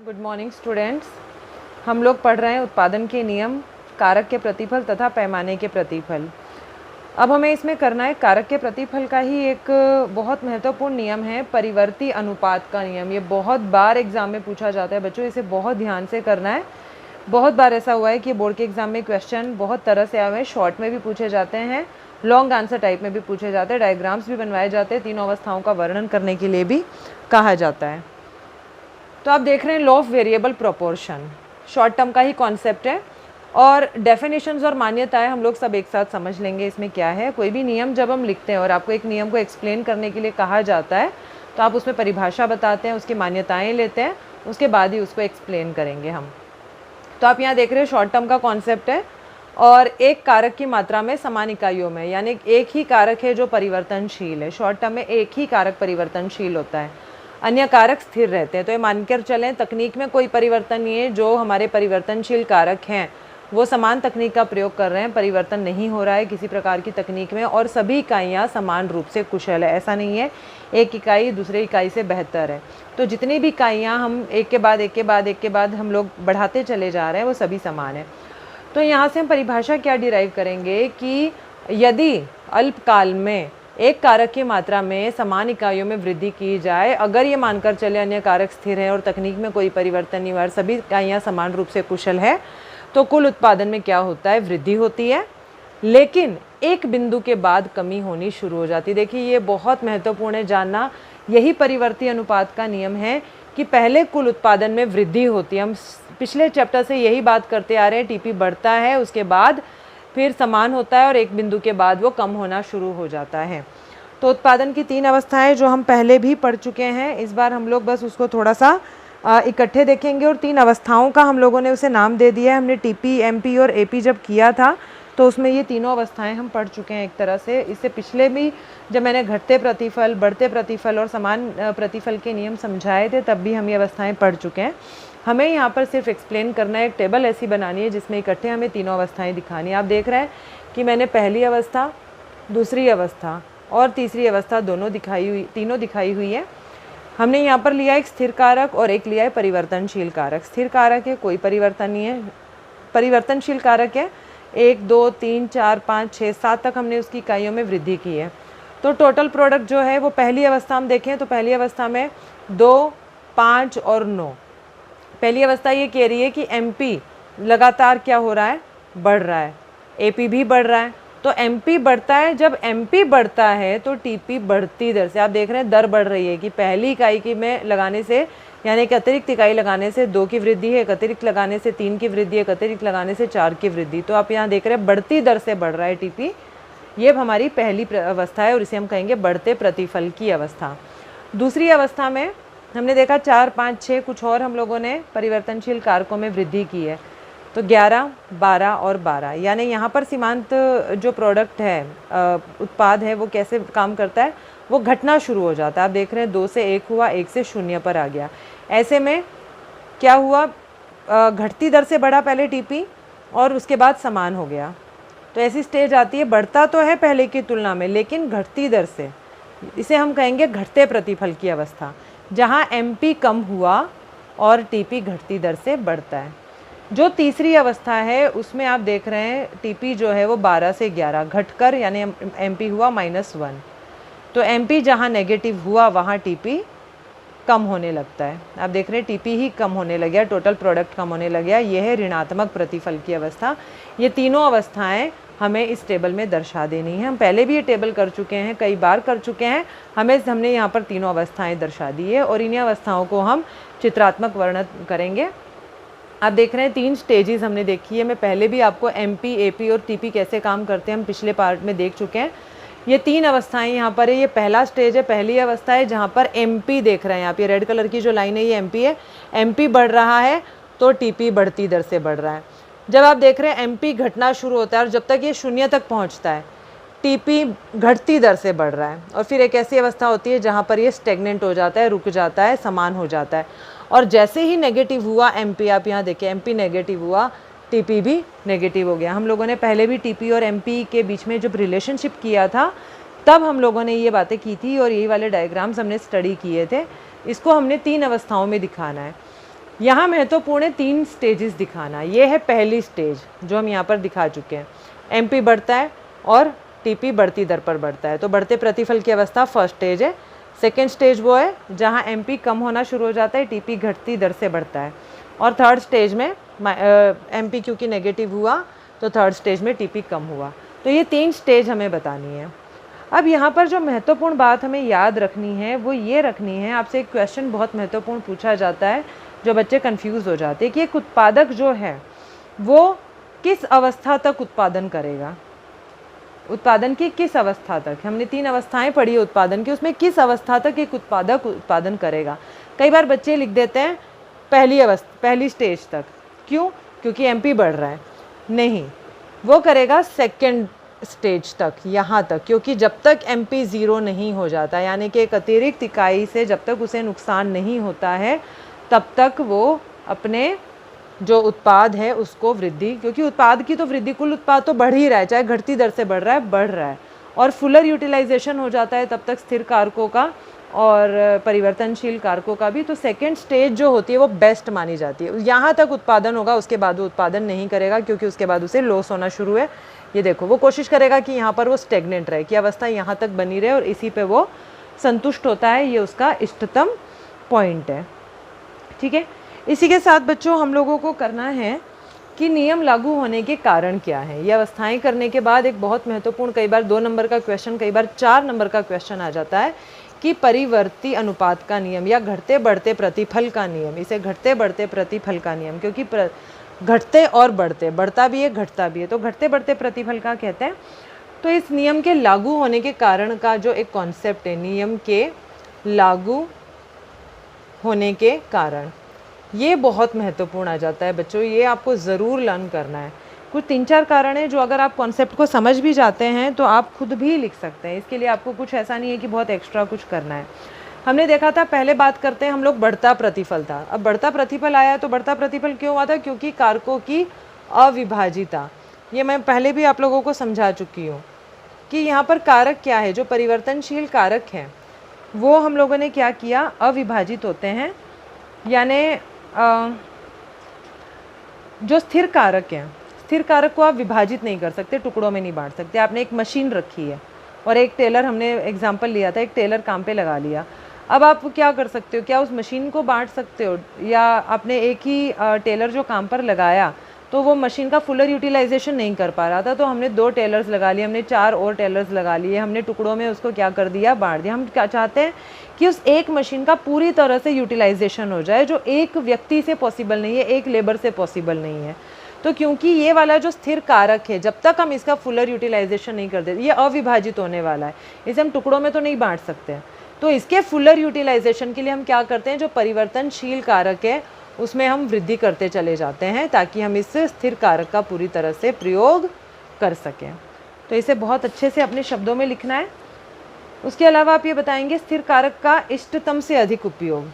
Good morning students. हम लोग पढ़ रहे हैं उत्पादन के नियम, कारक के प्रतिफल तथा पैमाने के प्रतिफल। अब हमें इसमें करना है कारक के प्रतिफल का ही एक बहुत महत्वपूर्ण नियम है, परिवर्ती अनुपात का नियम। ये बहुत बार एग्जाम में पूछा जाता है बच्चों, इसे बहुत ध्यान से करना है। बहुत बार ऐसा हुआ है कि बोर्ड के एग्जाम में क्वेश्चन बहुत तरह से आए हुए हैं, शॉर्ट में भी पूछे जाते हैं, लॉन्ग आंसर टाइप में भी पूछे जाते हैं, डायग्राम्स भी बनवाए जाते हैं, तीनों अवस्थाओं का वर्णन करने के लिए भी कहा जाता है। तो आप देख रहे हैं law of variable proportion, short term का ही कॉन्सेप्ट है और डेफिनेशंस और मान्यताएं हम लोग सब एक साथ समझ लेंगे। इसमें क्या है, कोई भी नियम जब हम लिखते हैं और आपको एक नियम को एक्सप्लेन करने के लिए कहा जाता है तो आप उसमें परिभाषा बताते हैं, उसकी मान्यताएं लेते हैं, उसके बाद ही उसको एक्सप्लेन करेंगे हम। तो आप यहाँ देख रहे हैं शॉर्ट टर्म का कॉन्सेप्ट है और एक कारक की मात्रा में समान इकाइयों में, यानी एक ही कारक है जो परिवर्तनशील है। शॉर्ट टर्म में एक ही कारक परिवर्तनशील होता है, अन्य कारक स्थिर रहते हैं। तो ये मानकर चलें तकनीक में कोई परिवर्तन नहीं है, जो हमारे परिवर्तनशील कारक हैं वो समान तकनीक का प्रयोग कर रहे हैं, परिवर्तन नहीं हो रहा है किसी प्रकार की तकनीक में और सभी इकाइयाँ समान रूप से कुशल है। ऐसा नहीं है एक इकाई दूसरे इकाई से बेहतर है। तो जितनी भी इकाइयाँ हम एक के बाद हम लोग बढ़ाते चले जा रहे हैं वो सभी समान है। तो यहाँ से हम परिभाषा क्या डिराइव करेंगे कि यदि अल्पकाल में एक कारक की मात्रा में समान इकाइयों में वृद्धि की जाए, अगर ये मानकर चले अन्य कारक स्थिर है और तकनीक में कोई परिवर्तन नहीं हुआ, सभी इकाइयाँ समान रूप से कुशल है, तो कुल उत्पादन में क्या होता है, वृद्धि होती है। लेकिन एक बिंदु के बाद कमी होनी शुरू हो जाती है। देखिए ये बहुत महत्वपूर्ण है जानना, यही परिवर्ती अनुपात का नियम है कि पहले कुल उत्पादन में वृद्धि होती है। हम पिछले चैप्टर से यही बात करते आ रहे हैं, टीपी बढ़ता है, उसके बाद फिर समान होता है और एक बिंदु के बाद वो कम होना शुरू हो जाता है। तो उत्पादन की तीन अवस्थाएं जो हम पहले भी पढ़ चुके हैं, इस बार हम लोग बस उसको थोड़ा सा इकट्ठे देखेंगे और तीन अवस्थाओं का हम लोगों ने उसे नाम दे दिया है। हमने टीपी, एमपी और एपी जब किया था तो उसमें ये तीनों अवस्थाएं हम पढ़ चुके हैं एक तरह से। इससे पिछले भी जब मैंने घटते प्रतिफल, बढ़ते प्रतिफल और समान प्रतिफल के नियम समझाए थे तब भी हम ये अवस्थाएं पढ़ चुके हैं। हमें यहाँ पर सिर्फ एक्सप्लेन करना है, एक टेबल ऐसी बनानी है जिसमें इकट्ठे हमें तीनों अवस्थाएं दिखानी है। आप देख रहे हैं कि मैंने पहली अवस्था, दूसरी अवस्था और तीसरी अवस्था तीनों दिखाई हुई है। हमने यहाँ पर लिया एक स्थिर कारक और एक लिया है परिवर्तनशील कारक। स्थिर कारक है, कोई परिवर्तन नहीं है। परिवर्तनशील कारक है 1, 2, 3, 4, 5, 6, 7 तक हमने उसकी इकाइयों में वृद्धि की है। तो टोटल प्रोडक्ट जो है वो पहली अवस्था हम देखें तो पहली अवस्था में 2, 5 और 9। पहली अवस्था ये कह रही है कि एमपी लगातार क्या हो रहा है, बढ़ रहा है, एपी भी बढ़ रहा है। तो एमपी बढ़ता है, जब एमपी बढ़ता है तो टीपी बढ़ती दर से, आप देख रहे हैं दर बढ़ रही है कि पहली इकाई की में लगाने से, यानी कि अतिरिक्त इकाई लगाने से 2 की वृद्धि है, एक अतिरिक्त लगाने से 3 की वृद्धि है, एक अतिरिक्त लगाने से 4 की वृद्धि। तो आप यहाँ देख रहे हैं बढ़ती दर से बढ़ रहा है टीपी। ये हमारी पहली अवस्था है और इसे हम कहेंगे बढ़ते प्रतिफल की अवस्था। दूसरी अवस्था में हमने देखा 4, 5, 6 कुछ और हम लोगों ने परिवर्तनशील कारकों में वृद्धि की है। तो 11, 12 और 12, यानी यहाँ पर सीमांत जो प्रोडक्ट है, उत्पाद है, वो कैसे काम करता है, वो घटना शुरू हो जाता है। आप देख रहे हैं 2 से 1 हुआ, 1 से 0 पर आ गया। ऐसे में क्या हुआ, घटती दर से बढ़ा पहले टीपी और उसके बाद समान हो गया। तो ऐसी स्टेज आती है, बढ़ता तो है पहले की तुलना में लेकिन घटती दर से, इसे हम कहेंगे घटते प्रतिफल की अवस्था, जहाँ एमपी कम हुआ और टीपी घटती दर से बढ़ता है। जो तीसरी अवस्था है उसमें आप देख रहे हैं टीपी जो है वो 12 से 11 घटकर, यानी एमपी हुआ -1। तो एमपी जहाँ नेगेटिव हुआ वहाँ टीपी कम होने लगता है। आप देख रहे हैं टीपी ही कम होने लग गया, टोटल प्रोडक्ट कम होने लग गया। यह है ऋणात्मक प्रतिफल की अवस्था। ये तीनों अवस्थाएं हमें इस टेबल में दर्शा देनी है। हम पहले भी ये टेबल कर चुके हैं, कई बार कर चुके हैं। हमने यहाँ पर तीनों अवस्थाएं दर्शा दी है और इन्हीं अवस्थाओं को हम चित्रात्मक वर्णन करेंगे। आप देख रहे हैं 3 स्टेजेस हमने देखी है। मैं पहले भी आपको एमपी, एपी और टीपी कैसे काम करते हैं हम पिछले पार्ट में देख चुके हैं। ये 3 अवस्थाएं यहाँ पर है। ये पहला स्टेज है, पहली अवस्था है जहाँ पर एमपी देख रहे हैं आप, ये रेड कलर की जो लाइन है ये एमपी है। एमपी बढ़ रहा है तो टीपी बढ़ती दर से बढ़ रहा है। जब आप देख रहे हैं एमपी घटना शुरू होता है और जब तक ये 0 तक पहुँचता है टीपी घटती दर से बढ़ रहा है। और फिर एक ऐसी अवस्था होती है जहाँ पर ये स्टेगनेंट हो जाता है, रुक जाता है, समान हो जाता है। और जैसे ही नेगेटिव हुआ एमपी, आप यहाँ देखिए एमपी नेगेटिव हुआ, टीपी भी नेगेटिव हो गया। हम लोगों ने पहले भी टीपी और एमपी के बीच में जब रिलेशनशिप किया था तब हम लोगों ने ये बातें की थी और यही वाले डायग्राम्स हमने स्टडी किए थे। इसको हमने 3 अवस्थाओं में दिखाना है। यहाँ महत्वपूर्ण है 3 स्टेजेस दिखाना। ये है पहली स्टेज जो हम यहाँ पर दिखा चुके हैं, एमपी बढ़ता है और टीपी बढ़ती दर पर बढ़ता है, तो बढ़ते प्रतिफल की अवस्था फर्स्ट स्टेज है। सेकेंड स्टेज वो है जहाँ एमपी कम होना शुरू हो जाता है, टीपी घटती दर से बढ़ता है, और थर्ड स्टेज में एमपी क्योंकि नेगेटिव हुआ तो थर्ड स्टेज में टीपी कम हुआ। तो ये 3 स्टेज हमें बतानी है। अब यहाँ पर जो महत्वपूर्ण बात हमें याद रखनी है वो ये रखनी है, आपसे एक क्वेश्चन बहुत महत्वपूर्ण पूछा जाता है जो बच्चे कंफ्यूज हो जाते हैं कि एक उत्पादक जो है वो किस अवस्था तक उत्पादन करेगा, उत्पादन की किस अवस्था तक। हमने 3 अवस्थाएं पढ़ी है उत्पादन की, उसमें किस अवस्था तक एक उत्पादक उत्पादन करेगा। कई बार बच्चे लिख देते हैं पहली स्टेज तक, क्यों? क्योंकि एमपी बढ़ रहा है। नहीं, वो करेगा सेकेंड स्टेज तक, यहाँ तक, क्योंकि जब तक एमपी 0 नहीं हो जाता, यानी कि एक अतिरिक्त इकाई से जब तक उसे नुकसान नहीं होता है तब तक वो अपने जो उत्पाद है उसको वृद्धि, क्योंकि उत्पाद की तो वृद्धि, कुल उत्पाद तो बढ़ ही रहा है, चाहे घटती दर से बढ़ रहा है, और फुलर यूटिलाइजेशन हो जाता है तब तक स्थिर कारकों का और परिवर्तनशील कारकों का भी। तो सेकेंड स्टेज जो होती है वो बेस्ट मानी जाती है, यहाँ तक उत्पादन होगा, उसके बाद वो उत्पादन नहीं करेगा क्योंकि उसके बाद उसे लॉस होना शुरू है। ये देखो, वो कोशिश करेगा कि यहाँ पर वो स्टेगनेंट रहे, कि अवस्था यहाँ तक बनी रहे और इसी पे वो संतुष्ट होता है, ये उसका इष्टतम पॉइंट है। ठीक है, इसी के साथ बच्चों हम लोगों को करना है कि नियम लागू होने के कारण क्या है। ये अवस्थाएं करने के बाद एक बहुत महत्वपूर्ण, कई बार 2 नंबर का क्वेश्चन, कई बार 4 नंबर का क्वेश्चन आ जाता है कि परिवर्ती अनुपात का नियम या घटते बढ़ते प्रतिफल का नियम। इसे घटते बढ़ते प्रतिफल का नियम, क्योंकि घटते और बढ़ते, बढ़ता भी है घटता भी है, तो घटते बढ़ते प्रतिफल का कहते हैं। तो इस नियम के लागू होने के कारण का जो एक कॉन्सेप्ट है, नियम के लागू होने के कारण, ये बहुत महत्वपूर्ण आ जाता है बच्चों, ये आपको ज़रूर लर्न करना है। कुछ 3-4 कारण हैं जो अगर आप कॉन्सेप्ट को समझ भी जाते हैं तो आप खुद भी लिख सकते हैं। इसके लिए आपको कुछ ऐसा नहीं है कि बहुत एक्स्ट्रा कुछ करना है। हमने देखा था, पहले बात करते हैं हम लोग, बढ़ता प्रतिफल था। अब बढ़ता प्रतिफल आया, तो बढ़ता प्रतिफल क्यों हुआ था? क्योंकि कारकों की अविभाजिता। ये मैं पहले भी आप लोगों को समझा चुकी हूँ कि यहाँ पर कारक क्या है, जो परिवर्तनशील कारक हैं वो हम लोगों ने क्या किया, अविभाजित होते हैं, यानी जो स्थिर कारक हैं, स्थिर कारक को आप विभाजित नहीं कर सकते, टुकड़ों में नहीं बांट सकते। आपने एक मशीन रखी है और एक टेलर, हमने एग्जाम्पल लिया था, एक टेलर काम पे लगा लिया। अब आप क्या कर सकते हो, क्या उस मशीन को बांट सकते हो? या आपने एक ही टेलर जो काम पर लगाया तो वो मशीन का फुलर यूटिलाइजेशन नहीं कर पा रहा था, तो हमने 2 टेलर्स लगा लिए, हमने 4 और टेलर्स लगा लिए, हमने टुकड़ों में उसको क्या कर दिया, बांट दिया। हम क्या चाहते हैं कि उस एक मशीन का पूरी तरह से यूटिलाइजेशन हो जाए, जो एक व्यक्ति से पॉसिबल नहीं है, एक लेबर से पॉसिबल नहीं है। तो क्योंकि ये वाला जो स्थिर कारक है, जब तक हम इसका फुलर यूटिलाइजेशन नहीं कर देते, ये अविभाजित होने वाला है, इसे हम टुकड़ों में तो नहीं बांट सकते। तो इसके फुलर यूटिलाइजेशन के लिए हम क्या करते हैं, जो परिवर्तनशील कारक है उसमें हम वृद्धि करते चले जाते हैं, ताकि हम इस स्थिर कारक का पूरी तरह से प्रयोग कर सकें। तो इसे बहुत अच्छे से अपने शब्दों में लिखना है। उसके अलावा आप ये बताएंगे स्थिर कारक का इष्टतम से अधिक उपयोग।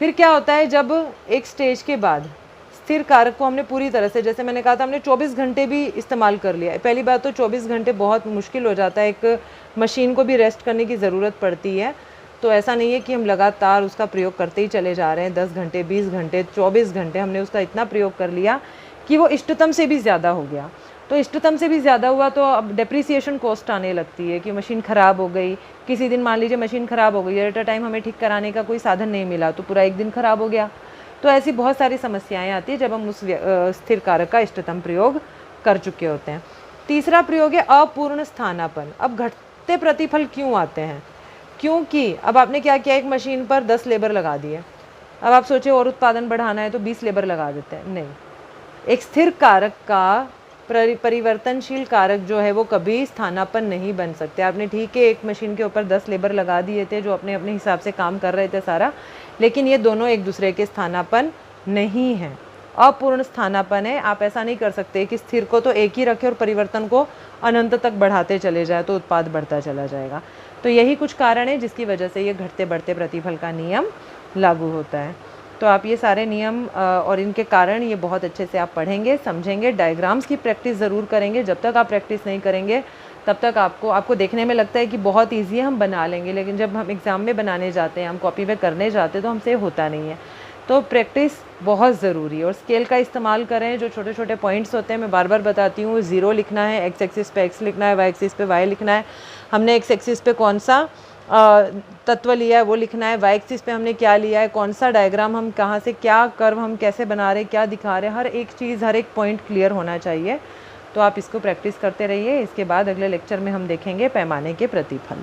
फिर क्या होता है, जब एक स्टेज के बाद स्थिर कारक को हमने पूरी तरह से, जैसे मैंने कहा था, हमने 24 घंटे भी इस्तेमाल कर लिया। पहली बात तो 24 घंटे बहुत मुश्किल हो जाता है, एक मशीन को भी रेस्ट करने की ज़रूरत पड़ती है। तो ऐसा नहीं है कि हम लगातार उसका प्रयोग करते ही चले जा रहे हैं, 10 घंटे, 20 घंटे, 24 घंटे हमने उसका इतना प्रयोग कर लिया कि वो इष्टतम से भी ज़्यादा हो गया। तो इष्टतम से भी ज़्यादा हुआ तो अब डेप्रिसिएशन कॉस्ट आने लगती है कि मशीन ख़राब हो गई। किसी दिन मान लीजिए मशीन ख़राब हो गई, एट अ टाइम हमें ठीक कराने का कोई साधन नहीं मिला, तो पूरा एक दिन ख़राब हो गया। तो ऐसी बहुत सारी समस्याएं आती है जब हम उस स्थिर कारक का इष्टतम प्रयोग कर चुके होते हैं। तीसरा प्रयोग है अपूर्ण स्थानापन्न। अब घटते प्रतिफल क्यों आते हैं? क्योंकि अब आपने क्या किया, एक मशीन पर 10 लेबर लगा दिए। अब आप सोचे और उत्पादन बढ़ाना है तो 20 लेबर लगा देते हैं। नहीं, एक स्थिर कारक का परिवर्तनशील कारक जो है वो कभी स्थानापन्न नहीं बन सकते। आपने ठीक है एक मशीन के ऊपर 10 लेबर लगा दिए थे जो अपने अपने हिसाब से काम कर रहे थे सारा, लेकिन ये दोनों एक दूसरे के स्थानापन्न नहीं हैं, अपूर्ण स्थानापन्न है। आप ऐसा नहीं कर सकते कि स्थिर को तो एक ही रखे और परिवर्तन को अनंत तक बढ़ाते चले जाए तो उत्पाद बढ़ता चला जाएगा। तो यही कुछ कारण है जिसकी वजह से ये घटते बढ़ते प्रतिफल का नियम लागू होता है। तो आप ये सारे नियम और इनके कारण ये बहुत अच्छे से आप पढ़ेंगे, समझेंगे। डायग्राम्स की प्रैक्टिस ज़रूर करेंगे। जब तक आप प्रैक्टिस नहीं करेंगे तब तक आपको देखने में लगता है कि बहुत ईजी है, हम बना लेंगे, लेकिन जब हम एग्ज़ाम में बनाने जाते हैं, हम कॉपी पे करने जाते हैं तो हमसे होता नहीं है। तो प्रैक्टिस बहुत ज़रूरी है। और स्केल का इस्तेमाल करें, जो छोटे छोटे पॉइंट्स होते हैं मैं बार बार बताती हूँ, 0 लिखना है, एक्स एक्सिस पे x लिखना है, वाई एक्सिस पे y लिखना है, हमने एक्स एक्सिस पे कौन सा तत्व लिया है वो लिखना है, वाई एक्सिस पे हमने क्या लिया है, कौन सा डायग्राम हम कहाँ से, क्या कर्व हम कैसे बना रहे हैं, क्या दिखा रहे हैं, हर एक चीज़ हर एक पॉइंट क्लियर होना चाहिए। तो आप इसको प्रैक्टिस करते रहिए। इसके बाद अगले लेक्चर में हम देखेंगे पैमाने के प्रतिफल।